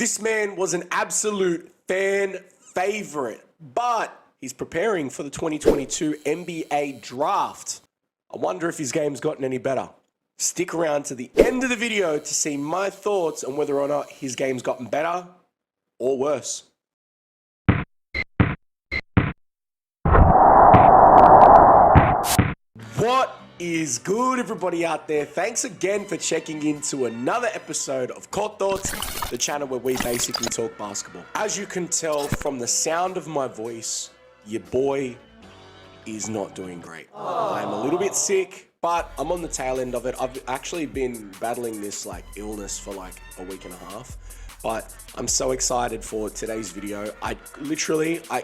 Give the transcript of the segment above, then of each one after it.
This man was an absolute fan favorite, but he's preparing for the 2022 NBA draft. I wonder if his game's gotten any better. Stick around to the end of the video to see my thoughts on whether or not his game's gotten better or worse. What is good, everybody out there? Thanks again for checking into another episode of Court Thoughts, the channel where we basically talk basketball. As you can tell from the sound of my voice, your boy is not doing great. I'm a little bit sick, but I'm on the tail end of it. I've actually been battling this illness for a week and a half. But I'm so excited for today's video.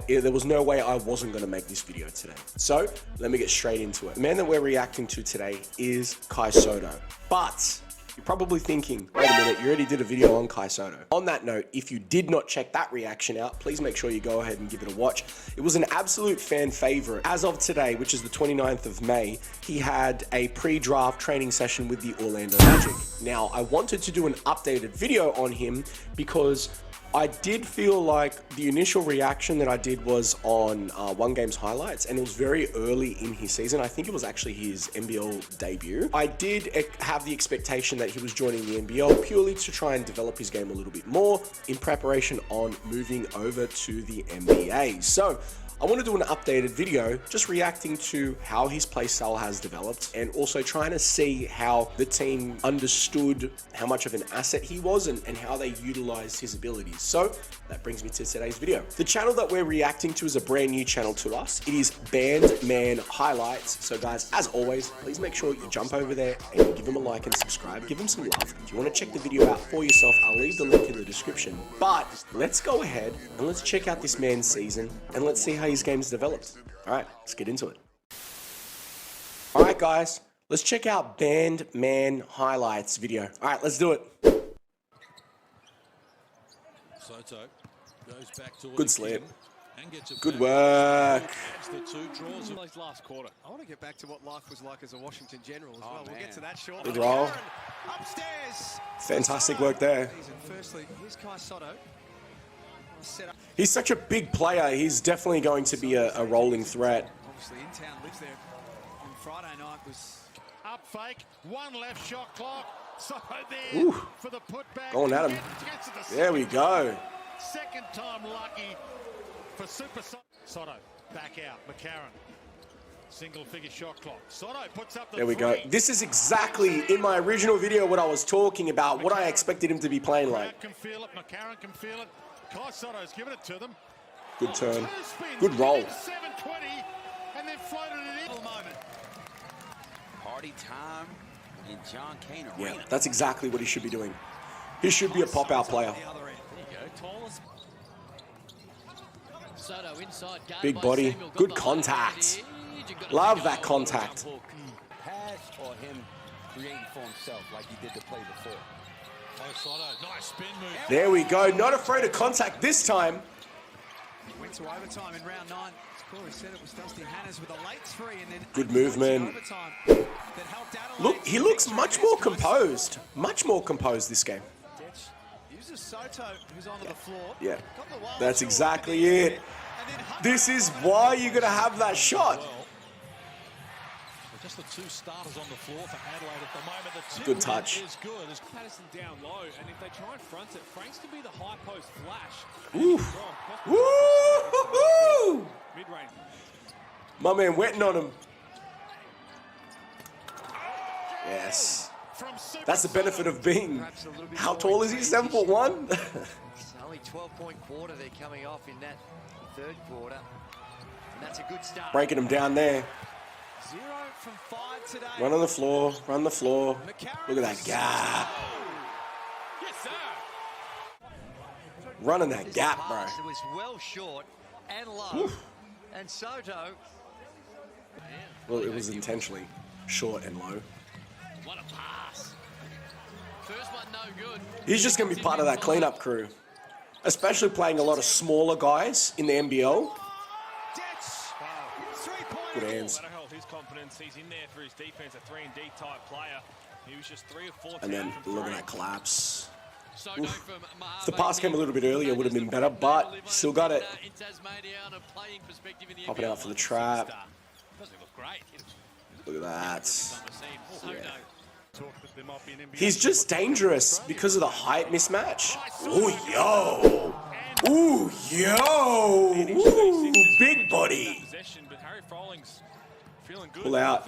There was no way I wasn't gonna make this video today. So let me get straight into it. The man that we're reacting to today is Kai Sotto. But you're probably thinking, wait a minute, you already did a video on Kai Sotto. On that note, if you did not check that reaction out, please make sure you go ahead and give it a watch. It was an absolute fan favorite. As of today, which is the 29th of May, he had a pre-draft training session with the Orlando Magic. Now, I wanted to do an updated video on him because I did feel like the initial reaction that I did was on One Game's highlights, and it was very early in his season. I think it was actually his NBL debut. I did have the expectation that he was joining the NBL purely to try and develop his game a little bit more in preparation on moving over to the NBA. So I want to do an updated video just reacting to how his play style has developed and also trying to see how the team understood how much of an asset he was and how they utilized his abilities. So that brings me to today's video. The channel that we're reacting to is a brand new channel to us. It is Band Man Highlights. So guys, as always, please make sure you jump over there and give him a like and subscribe. Give him some love. If you want to check the video out for yourself, I'll leave the link in the description. But let's go ahead and let's check out this man's season and let's see how his game's developed. All right, let's get into it. All right, guys, let's check out Band Man Highlights video. All right, let's do it. Sotto goes back to Good slip. Good work. Last quarter. I want to get back to what life was like as a Washington General as well. We'll get to that shortly. Good roll. Upstairs. Fantastic work there. Firstly, here's Kai Sotto. He's such a big player. He's definitely going to be a rolling threat. Obviously, in town, lives there. On Friday night was up fake, one left shot clock. Sotto there. Ooh. For the putback. Going at him. There we go. Second time lucky for Super Sotto. Back out. McCarron. Single figure shot clock. Sotto puts up the There we go. This is exactly in my original video what I was talking about, what I expected him to be playing like. Can feel it. McCarron can feel it. Kai Sotto's given it to them. Good turn. Good roll. 720 and then floated it in. Moment. Party time in John Cain Arena. Yeah, that's exactly what he should be doing. He should be a pop-out player. Big body, good contact. Love that contact. Pass or him creating for himself like he did the play before. Nice spin move. There we go. Not afraid of contact this time. went to overtime in round 9. Corey said it was Dusty Hannahs with a late 3 and then good movement. Look, he looks much more composed. Much more composed this game. Uses Sotto, who's onto the floor. Yeah, that's exactly it. This is why you're going to have that shot. Just the two starters on the floor for Adelaide at the moment. The good touch. Is good. Patterson down low, and if they try and front it, Franks can be the high post flash. Ooh. Woo! Mid-range. My man wetting on him. Yes. That's the benefit of being. How tall is he? 7'1"? It's only 12-point quarter they're coming off in that third quarter. And that's a good start. Breaking him down there. 0 from 5 today. Run on the floor. Run the floor. Look at that gap. Yes, sir. Running that gap, bro. It was well short and low. And Sotto. Well, it was intentionally short and low. What a pass. First one, no good. He's just going to be part of that cleanup crew. Especially playing a lot of smaller guys in the NBL. Good hands. His confidence, he's in there for his defense, a 3-and-D type player. He was just 3 or 4. And then look at that collapse. If the pass came a little bit earlier, it would have been better, but still got it. Popping out for the trap. Look at that. Yeah. He's just dangerous because of the height mismatch. Ooh, yo. Ooh, yo. Ooh, big body. Pull out.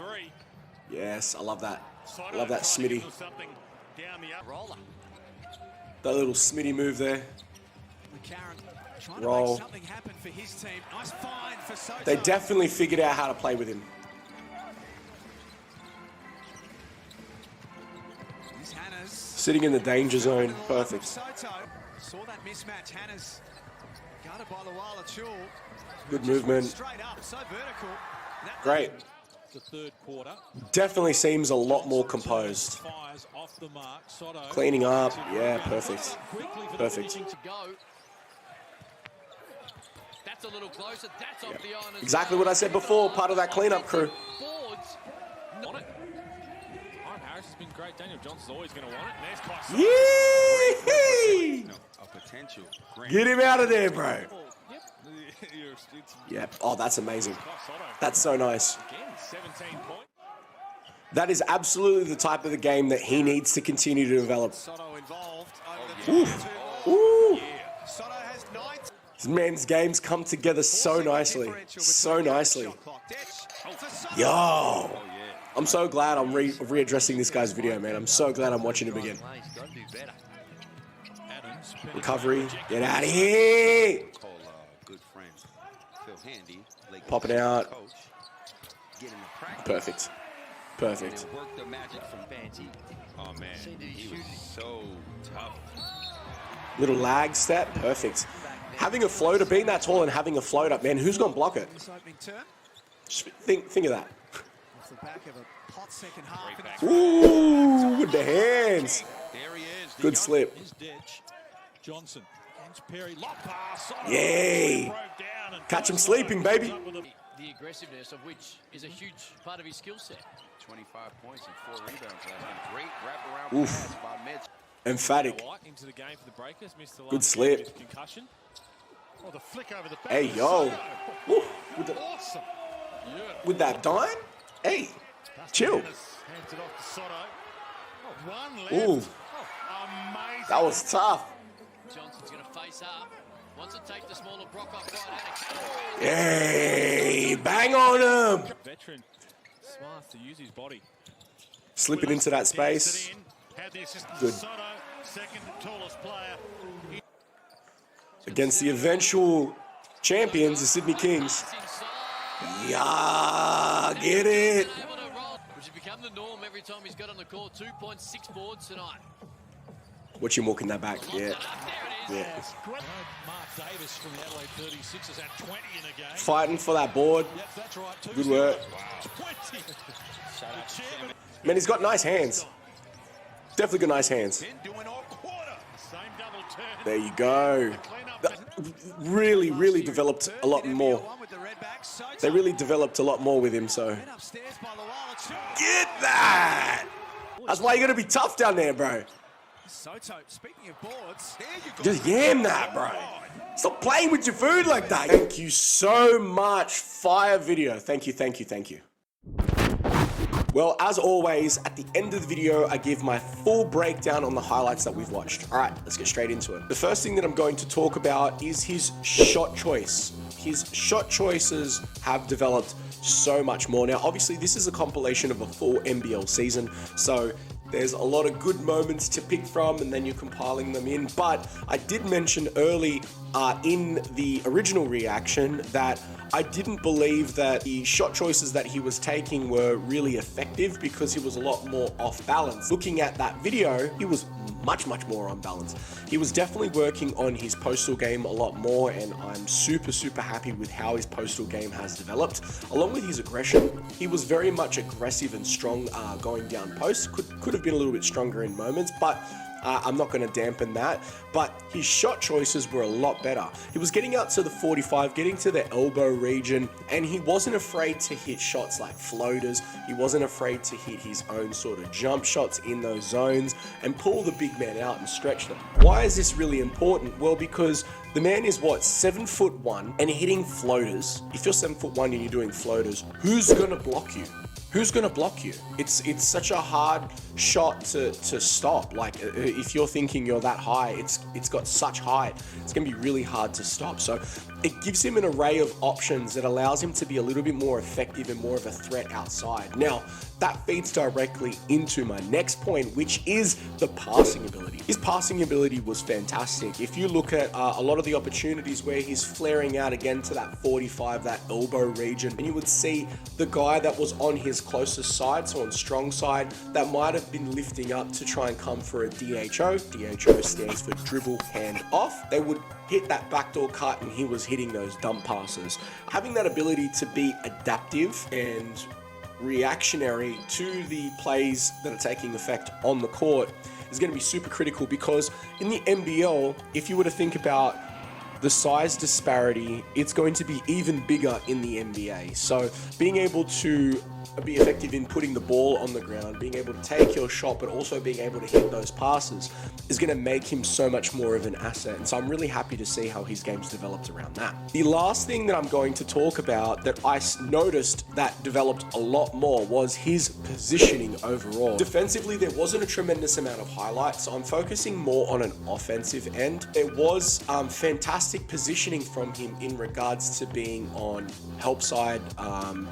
Yes, I love that. I love that Smitty. That little Smitty move there. Roll. They definitely figured out how to play with him. Sitting in the danger zone. Perfect. Saw that mismatch. Hannah's guarded by the Wala Chul. Good movement. Straight up, so vertical. Great. The third quarter. Definitely seems a lot more composed. Fires off the mark. Sotto. Cleaning up. Yeah, perfect. Perfect. That's a little closer. That's off the iron. Exactly what I said before. Part of that cleanup crew. Boards. Want it. Ryan Harris has been great. Daniel Johnson's always going to want it. And there's Kai Sotto. Yee! A potential. Get him out of there, bro. It's Yeah. Oh, that's amazing. Kai Sotto. That's so nice. Again, 17 points. That is absolutely the type of the game that he needs to continue to develop. Soto involved over the Ooh. Soto has 9. This man's games come together so nicely. So nicely. Yo. I'm so glad I'm readdressing this guy's video, man. I'm so glad I'm watching him again. He's got to do better. Adams. Recovery. Get out of here. Call good friend Phil Handy. Popping out. Coach. Get in the practice. Perfect. Perfect. And work the magic from Banty. Oh man, he was so tough. Little lag step. Perfect. Having a floater, being that tall and having a float up, man, who's going to block it? This opening turn. Just think of that. Off the back of a hot second half. Ooh, with the hands. There he is. Good slip. His ditch. Johnson. Against Perry. Lock pass. Sotto. Yay. Broke down and Catch him sleeping, baby. The aggressiveness of which is a huge part of his skill set. 25 points and 4 rebounds last night. Great wraparound Oof. pass by Mitch. Emphatic. White into the game for the Breakers. Missed the last Good slip. game with concussion. Oh, the flick over the back. Hey, yo. Ooh, Awesome. with that dime? Hey, chill. Hands it off to Sotto. Oh, one left. Ooh, Amazing. that was tough. Johnson's going to face up. Wants to take the smaller Brock off right hand. Hey, bang on him. Veteran. Smart to use his body. Slipping into that Danced space. it in. Had the assist to Good. Sotto, second tallest player. Against the eventual champions, the Sydney Kings. Yeah, get it. Which has become the norm every time he's got on the court. 2.6 boards tonight. Watch him walking that back. Yeah, There it is. yeah. Mark Davis from the Adelaide 36ers had 20 in a game. Fighting for that board. Yep, that's right. Good work. 20. Man, he's got nice hands. Definitely got nice hands. Doing all quarter. Same double turn. There you go. Really, really developed a lot more. One with the red back. Soto. They really developed a lot more with him, so. Then upstairs by the Wala Chul. Get that! That's why you gotta be tough down there, bro. Soto, speaking of boards, there you go. Just yam that, bro. Stop playing with your food like that. Thank you so much. Fire video. Thank you, thank you, thank you. Well, as always, at the end of the video, I give my full breakdown on the highlights that we've watched. All right, let's get straight into it. The first thing that I'm going to talk about is his shot choice. His shot choices have developed so much more. Now, obviously, this is a compilation of a full NBL season, so there's a lot of good moments to pick from, and then you're compiling them in. But I did mention early in the original reaction that I didn't believe that the shot choices that he was taking were really effective because he was a lot more off balance. Looking at that video, he was much more on balance. He was definitely working on his postal game a lot more, and I'm super happy with how his postal game has developed. Along with his aggression, he was very much aggressive and strong going down post. Could have been a little bit stronger in moments, but I'm not going to dampen that, but his shot choices were a lot better. He was getting out to the 45, getting to the elbow region, and he wasn't afraid to hit shots like floaters. He wasn't afraid to hit his own sort of jump shots in those zones and pull the big man out and stretch them. Why is this really important? Well, because the man is what, 7'1" and hitting floaters. If you're 7'1" and you're doing floaters, who's going to block you? Who's going to block you? It's such a hard shot to stop. Like, if you're thinking you're that high, it's got such height, it's going to be really hard to stop. So it gives him an array of options that allows him to be a little bit more effective and more of a threat outside. Now, that feeds directly into my next point, which is the passing ability. His passing ability was fantastic. If you look at a lot of the opportunities where he's flaring out again to that 45, that elbow region, and you would see the guy that was on his closest side, so on strong side, that might have been lifting up to try and come for a DHO. DHO stands for dribble hand off. They would hit that backdoor cut and he was hitting those dump passes. Having that ability to be adaptive and reactionary to the plays that are taking effect on the court is going to be super critical, because in the NBL, if you were to think about the size disparity, it's going to be even bigger in the NBA. So being able to be effective in putting the ball on the ground, being able to take your shot, but also being able to hit those passes is going to make him so much more of an asset. And so I'm really happy to see how his game's developed around that. The last thing that I'm going to talk about that I noticed that developed a lot more was his positioning overall. Defensively, there wasn't a tremendous amount of highlights, so I'm focusing more on an offensive end. There was fantastic positioning from him in regards to being on help side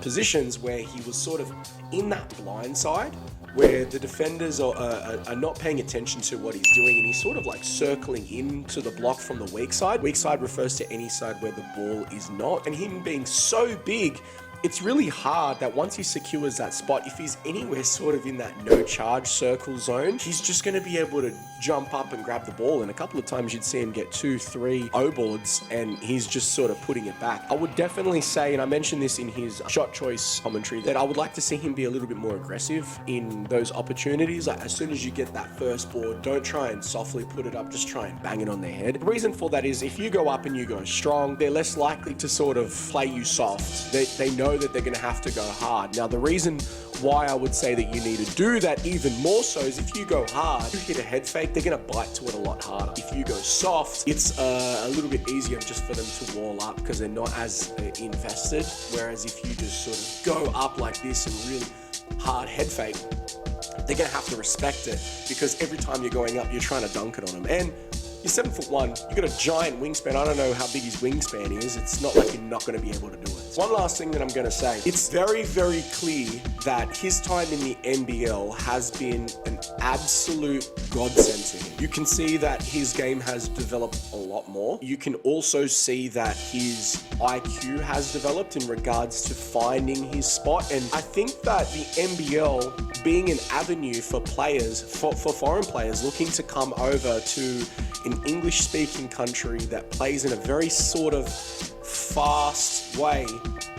positions where he was sort of in that blind side where the defenders are not paying attention to what he's doing, and he's sort of like circling into the block from the weak side. Weak side refers to any side where the ball is not, and him being so big, it's really hard that once he secures that spot, if he's anywhere sort of in that no charge circle zone, he's just going to be able to jump up and grab the ball. And a couple of times you'd see him get 2-3 O-boards and he's just sort of putting it back. I would definitely say, and I mentioned this in his shot choice commentary, that I would like to see him be a little bit more aggressive in those opportunities. Like, as soon as you get that first board, don't try and softly put it up, just try and bang it on their head. The reason for that is if you go up and you go strong, they're less likely to sort of play you soft. They know that they're going to have to go hard. Now, the reason why I would say that you need to do that even more so is if you go hard, you hit a head fake, they're going to bite to it a lot harder. If you go soft, it's a little bit easier just for them to wall up because they're not as invested. Whereas if you just sort of go up like this and really hard head fake, they're going to have to respect it, because every time you're going up, you're trying to dunk it on them. And you're 7'1", you've got a giant wingspan. I don't know how big his wingspan is. It's not like you're not going to be able to do it. One last thing that I'm going to say. It's very, very clear that his time in the NBL has been an absolute godsend to him. You can see that his game has developed a lot more. You can also see that his IQ has developed in regards to finding his spot. And I think that the NBL being an avenue for players, for foreign players looking to come over to an English-speaking country that plays in a very sort of fast way,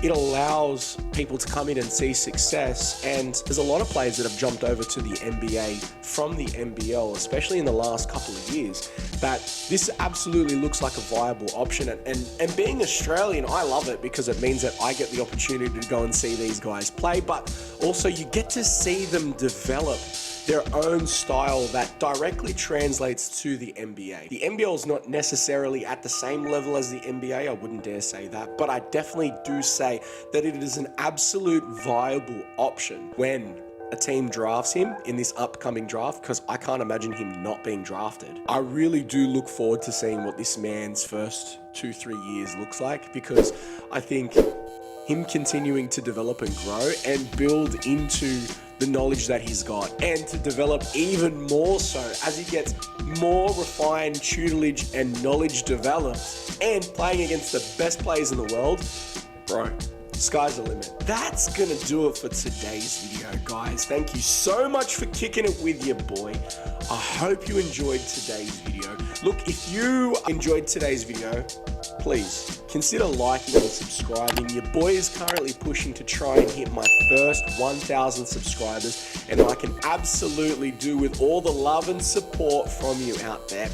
it allows people to come in and see success. And there's a lot of players that have jumped over to the NBA from the NBL, especially in the last couple of years, that this absolutely looks like a viable option. And being Australian, I love it because it means that I get the opportunity to go and see these guys play, but also you get to see them develop their own style that directly translates to the NBA. The NBL is not necessarily at the same level as the NBA, I wouldn't dare say that, but I definitely do say that it is an absolute viable option when a team drafts him in this upcoming draft, because I can't imagine him not being drafted. I really do look forward to seeing what this man's first 2-3 years looks like, because I think him continuing to develop and grow and build into the knowledge that he's got, and to develop even more so as he gets more refined tutelage and knowledge developed and playing against the best players in the world, bro, sky's the limit. That's gonna do it for today's video, guys. Thank you so much for kicking it with your boy. I hope you enjoyed today's video. Look, if you enjoyed today's video, please consider liking and subscribing. Your boy is currently pushing to try and hit my first 1,000 subscribers. and I can absolutely do with all the love and support from you out there.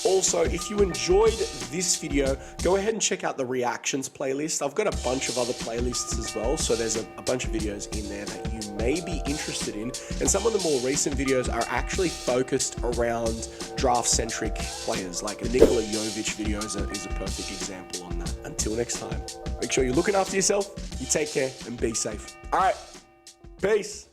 Also, if you enjoyed this video, go ahead and check out the reactions playlist. I've got a bunch of other playlists as well, so there's a bunch of videos in there that you may be interested in. And some of the more recent videos are actually focused around draft-centric players, like the Nikola Jovic video is a perfect example on that. Until next time, make sure you're looking after yourself, you take care, and be safe. All right, peace.